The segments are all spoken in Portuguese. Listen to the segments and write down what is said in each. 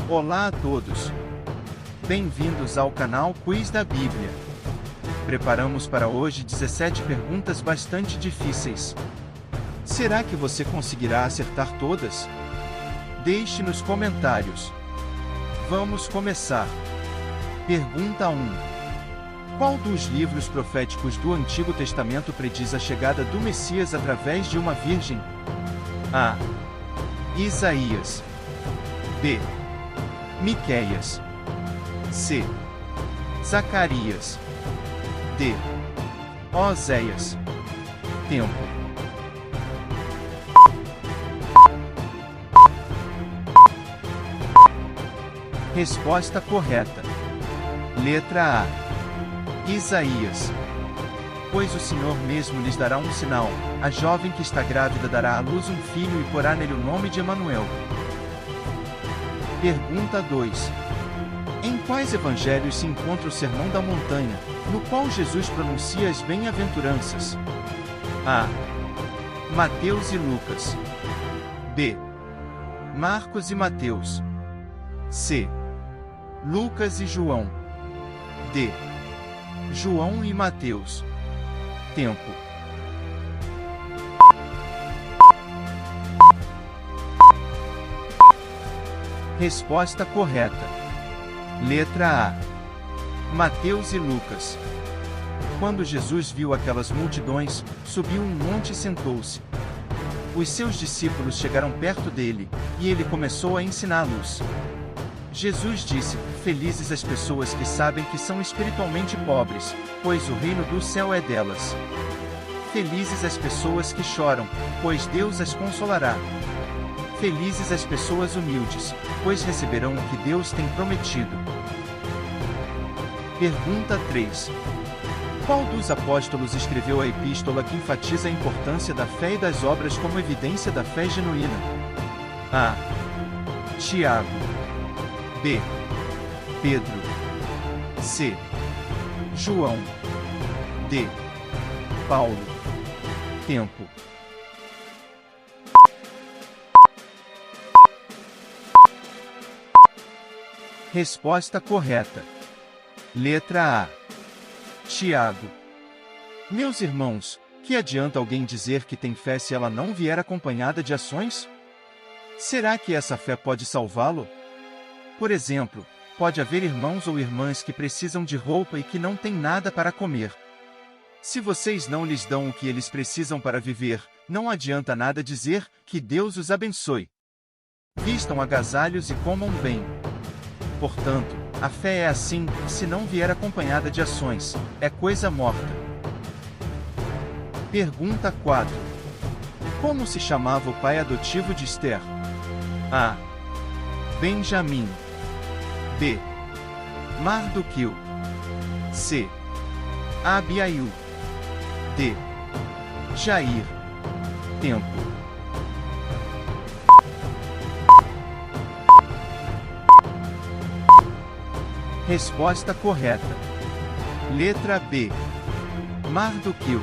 Olá a todos! Bem-vindos ao canal Quiz da Bíblia. Preparamos para hoje 17 perguntas bastante difíceis. Será que você conseguirá acertar todas? Deixe nos comentários. Vamos começar. Pergunta 1. Qual dos livros proféticos do Antigo Testamento prediz a chegada do Messias através de uma virgem? A. Isaías. B. Miqueias. C. Zacarias. D. Oséias. Tempo. Resposta correta. Letra A. Isaías. Pois o Senhor mesmo lhes dará um sinal: a jovem que está grávida dará à luz um filho e porá nele o nome de Emanuel. Pergunta 2. Em quais evangelhos se encontra o Sermão da Montanha, no qual Jesus pronuncia as bem-aventuranças? A. Mateus e Lucas. B. Marcos e Mateus. C. Lucas e João. D. João e Mateus. Tempo. Resposta correta. Letra A. Mateus e Lucas. Quando Jesus viu aquelas multidões, subiu um monte e sentou-se. Os seus discípulos chegaram perto dele, e ele começou a ensiná-los. Jesus disse: Felizes as pessoas que sabem que são espiritualmente pobres, pois o reino do céu é delas. Felizes as pessoas que choram, pois Deus as consolará. Felizes as pessoas humildes, pois receberão o que Deus tem prometido. Pergunta 3. Qual dos apóstolos escreveu a epístola que enfatiza a importância da fé e das obras como evidência da fé genuína? A. Tiago. B. Pedro. C. João. D. Paulo. Tempo. Resposta correta. Letra A. Tiago. Meus irmãos, que adianta alguém dizer que tem fé se ela não vier acompanhada de ações? Será que essa fé pode salvá-lo? Por exemplo, pode haver irmãos ou irmãs que precisam de roupa e que não têm nada para comer. Se vocês não lhes dão o que eles precisam para viver, não adianta nada dizer que Deus os abençoe. Vistam agasalhos e comam bem. Portanto, a fé é assim, se não vier acompanhada de ações, é coisa morta. Pergunta 4. Como se chamava o pai adotivo de Esther? A. Benjamim. B. Mardoqueu. C. Abiail. D. Jair. Tempo. Resposta correta. Letra B. Mardoqueu.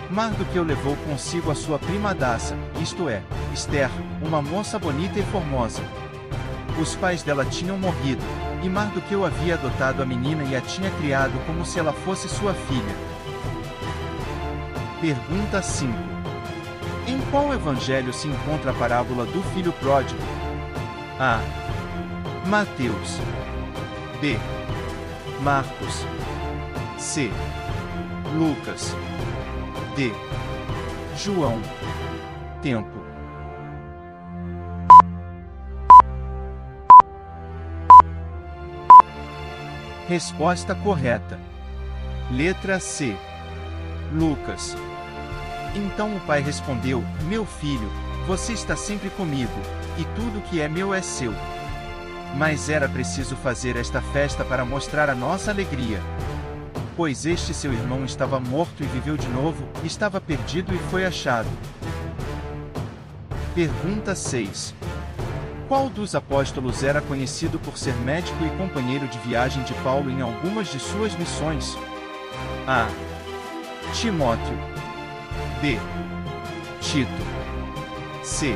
Mardoqueu levou consigo a sua prima Daça, isto é, Esther, uma moça bonita e formosa. Os pais dela tinham morrido, e Mardoqueu havia adotado a menina e a tinha criado como se ela fosse sua filha. Pergunta 5. Em qual evangelho se encontra a parábola do filho pródigo? A. Mateus. B. Marcos. C. Lucas. D. João. Tempo. Resposta correta. Letra C. Lucas. Então o pai respondeu: Meu filho, você está sempre comigo, e tudo que é meu é seu. Mas era preciso fazer esta festa para mostrar a nossa alegria. Pois este seu irmão estava morto e viveu de novo, estava perdido e foi achado. Pergunta 6. Qual dos apóstolos era conhecido por ser médico e companheiro de viagem de Paulo em algumas de suas missões? A. Timóteo. B. Tito. C.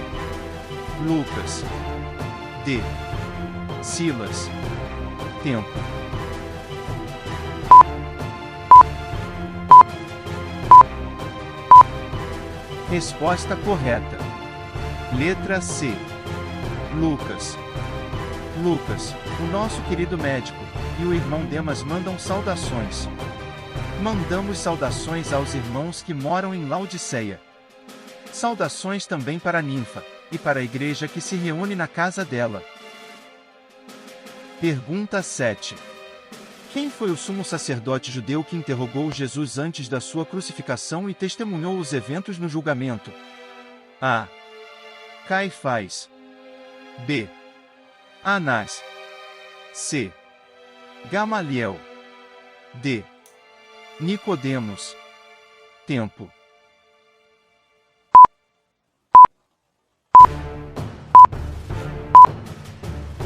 Lucas. D. Silas. Tempo. Resposta correta. Letra C. Lucas. Lucas, o nosso querido médico, e o irmão Demas mandam saudações. Mandamos saudações aos irmãos que moram em Laodiceia. Saudações também para a ninfa, e para a igreja que se reúne na casa dela. Pergunta 7. Quem foi o sumo sacerdote judeu que interrogou Jesus antes da sua crucificação e testemunhou os eventos no julgamento? A. Caifás. B. Anás. C. Gamaliel. D. Nicodemos. Tempo.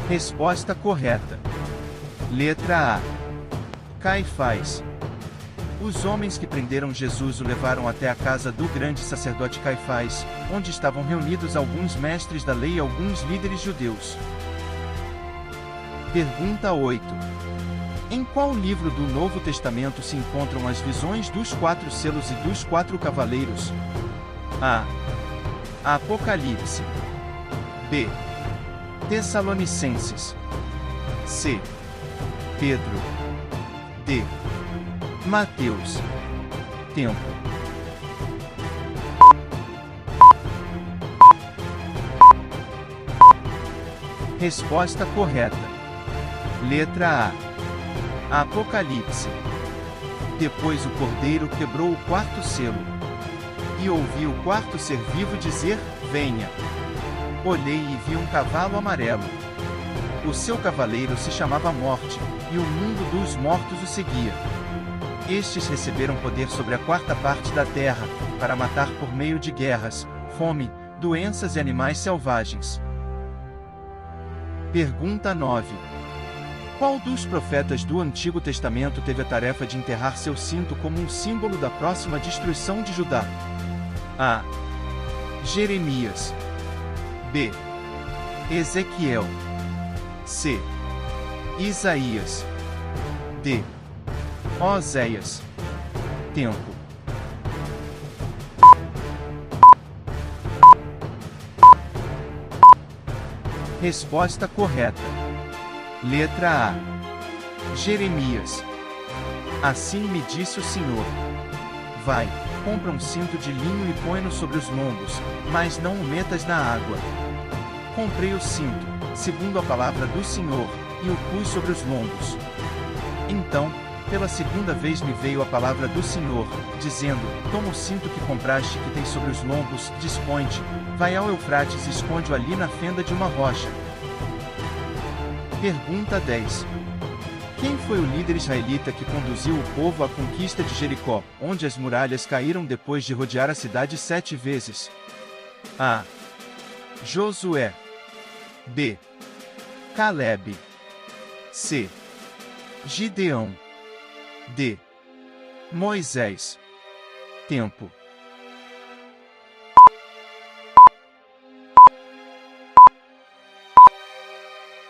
Resposta correta. Letra A. Caifás. Os homens que prenderam Jesus o levaram até a casa do grande sacerdote Caifás, onde estavam reunidos alguns mestres da lei e alguns líderes judeus. Pergunta 8. Em qual livro do Novo Testamento se encontram as visões dos 4 selos e dos 4 cavaleiros? A. Apocalipse. B. Tessalonicenses. C. Pedro. D. Mateus. Tempo. Resposta correta. Letra A. Apocalipse. Depois o cordeiro quebrou o 4º selo. E ouvi o 4º ser vivo dizer: venha. Olhei e vi um cavalo amarelo. O seu cavaleiro se chamava Morte, e o mundo dos mortos o seguia. Estes receberam poder sobre a 4ª parte da terra, para matar por meio de guerras, fome, doenças e animais selvagens. Pergunta 9. Qual dos profetas do Antigo Testamento teve a tarefa de enterrar seu cinto como um símbolo da próxima destruição de Judá? A. Jeremias. B. Ezequiel. C. Isaías. D. Oséias. Tempo. Resposta correta. Letra A. Jeremias. Assim me disse o Senhor: vai, compra um cinto de linho e põe-no sobre os lombos, mas não o metas na água. Comprei o cinto, segundo a palavra do Senhor, e o pus sobre os lombos. Então, pela segunda vez me veio a palavra do Senhor, dizendo: toma o cinto que compraste que tem sobre os lombos, dispõe-te, vai ao Eufrates e esconde-o ali na fenda de uma rocha. Pergunta 10. Quem foi o líder israelita que conduziu o povo à conquista de Jericó, onde as muralhas caíram depois de rodear a cidade 7 vezes? A. Josué. B. Caleb. C. Gideão. D. Moisés. Tempo.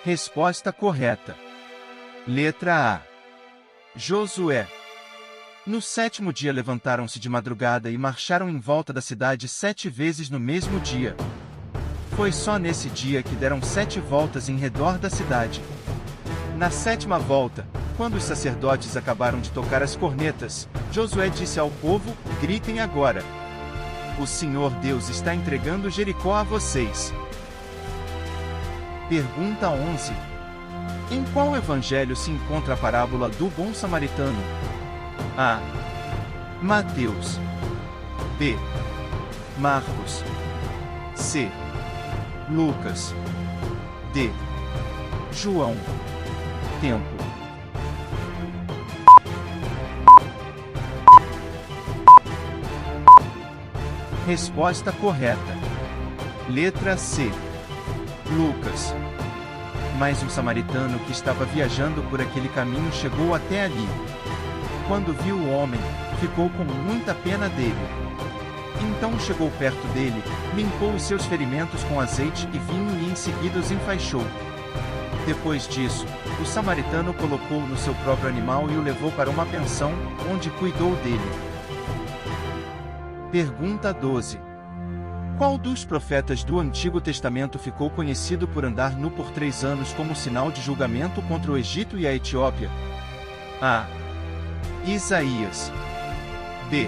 Resposta correta. Letra A. Josué. No 7º dia levantaram-se de madrugada e marcharam em volta da cidade 7 vezes no mesmo dia. Foi só nesse dia que deram 7 voltas em redor da cidade. Na 7ª volta, quando os sacerdotes acabaram de tocar as cornetas, Josué disse ao povo: gritem agora. O Senhor Deus está entregando Jericó a vocês. Pergunta 11. Em qual evangelho se encontra a parábola do bom samaritano? A. Mateus. B. Marcos. C. Lucas. D. João. Tempo. Resposta correta. Letra C. Lucas. Mas um samaritano que estava viajando por aquele caminho chegou até ali. Quando viu o homem, ficou com muita pena dele. Então chegou perto dele, limpou os seus ferimentos com azeite e vinho e em seguida os enfaixou. Depois disso, o samaritano colocou-o no seu próprio animal e o levou para uma pensão, onde cuidou dele. Pergunta 12. Qual dos profetas do Antigo Testamento ficou conhecido por andar nu por 3 anos como sinal de julgamento contra o Egito e a Etiópia? A. Isaías. B.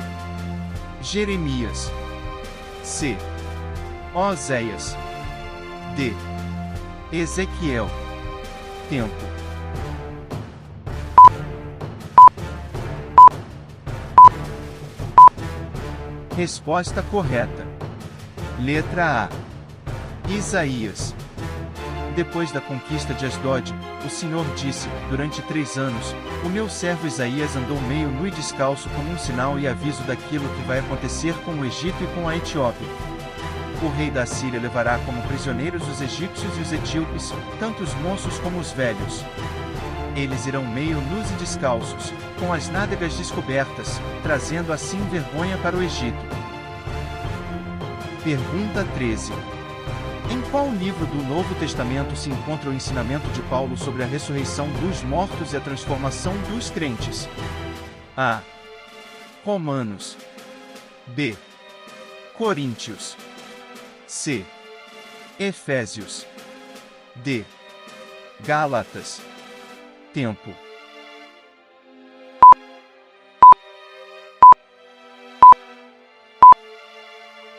Jeremias. C. Oséias. D. Ezequiel. Tempo. Resposta correta. Letra A. Isaías. Depois da conquista de Asdod, o Senhor disse: durante 3 anos, o meu servo Isaías andou meio nu e descalço como um sinal e aviso daquilo que vai acontecer com o Egito e com a Etiópia. O rei da Síria levará como prisioneiros os egípcios e os etíopes, tanto os moços como os velhos. Eles irão meio nus e descalços, com as nádegas descobertas, trazendo assim vergonha para o Egito. Pergunta 13. Em qual livro do Novo Testamento se encontra o ensinamento de Paulo sobre a ressurreição dos mortos e a transformação dos crentes? A. Romanos. B. Coríntios. C. Efésios. D. Gálatas. Tempo.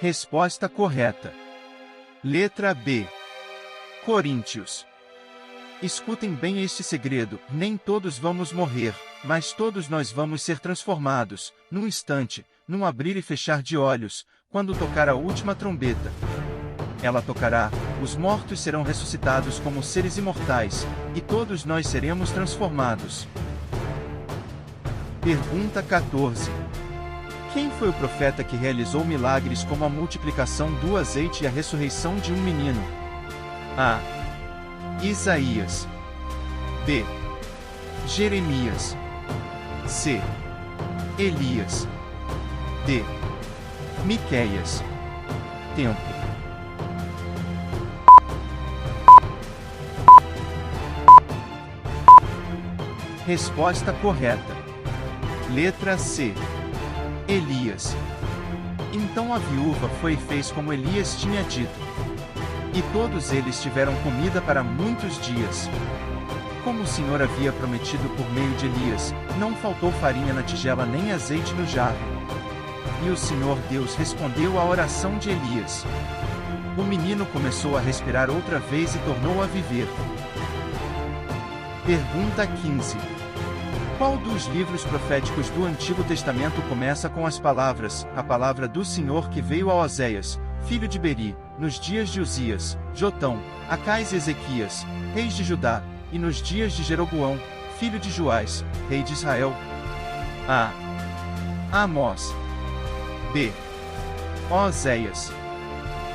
Resposta correta. Letra B. Coríntios. Escutem bem este segredo: nem todos vamos morrer, mas todos nós vamos ser transformados, num instante, num abrir e fechar de olhos, quando tocar a última trombeta. Ela tocará, os mortos serão ressuscitados como seres imortais, e todos nós seremos transformados. Pergunta 14. Quem foi o profeta que realizou milagres como a multiplicação do azeite e a ressurreição de um menino? A. Isaías. B. Jeremias. C. Elias. D. Miqueias. Tempo. Resposta correta. Letra C. Elias. Então a viúva foi e fez como Elias tinha dito. E todos eles tiveram comida para muitos dias. Como o Senhor havia prometido por meio de Elias, não faltou farinha na tigela nem azeite no jarro. E o Senhor Deus respondeu à oração de Elias. O menino começou a respirar outra vez e tornou a viver. Pergunta 15. Qual dos livros proféticos do Antigo Testamento começa com as palavras: a palavra do Senhor que veio a Oséias, filho de Beri, nos dias de Uzias, Jotão, Acais e Ezequias, reis de Judá, e nos dias de Jeroboão, filho de Joás, rei de Israel? A. Amós. B. Oséias.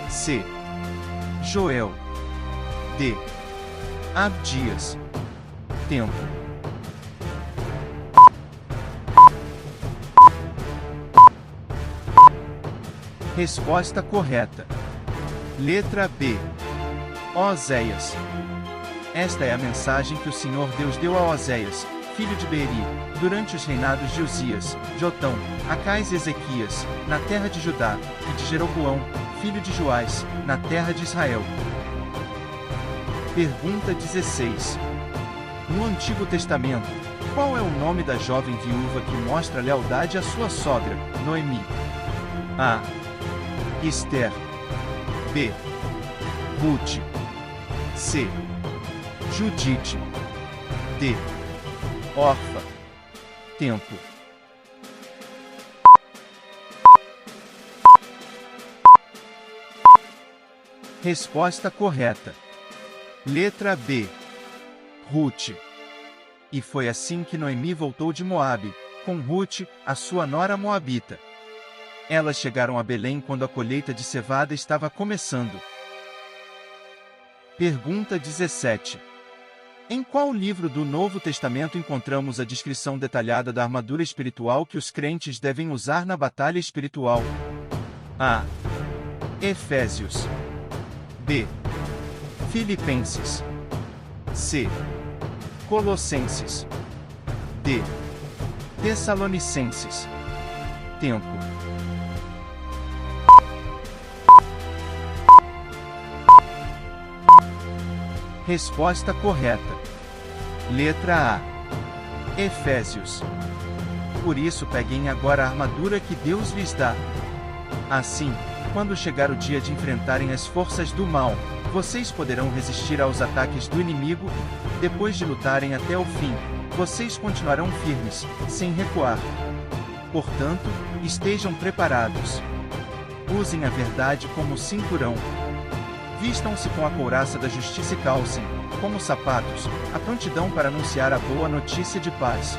C. Joel. D. Abdias. Tempo. Resposta correta. Letra B. Oséias. Esta é a mensagem que o Senhor Deus deu a Oséias, filho de Beri, durante os reinados de Uzias, Jotão, Acais e Ezequias, na terra de Judá, e de Jeroboão, filho de Joás, na terra de Israel. Pergunta 16. No Antigo Testamento, qual é o nome da jovem viúva que mostra lealdade à sua sogra, Noemi? A. Esther. B. Ruth. C. Judite. D. Orfa. Tempo. Resposta correta. Letra B. Ruth. E foi assim que Noemi voltou de Moabe, com Ruth, a sua nora moabita. Elas chegaram a Belém quando a colheita de cevada estava começando. Pergunta 17. Em qual livro do Novo Testamento encontramos a descrição detalhada da armadura espiritual que os crentes devem usar na batalha espiritual? A. Efésios. B. Filipenses. C. Colossenses. D. Tessalonicenses. Tempo. Resposta correta. Letra A. Efésios. Por isso peguem agora a armadura que Deus lhes dá. Assim, quando chegar o dia de enfrentarem as forças do mal, vocês poderão resistir aos ataques do inimigo, depois de lutarem até o fim, vocês continuarão firmes, sem recuar. Portanto, estejam preparados. Usem a verdade como cinturão. Vistam-se com a couraça da justiça e calcem, como sapatos, a prontidão para anunciar a boa notícia de paz.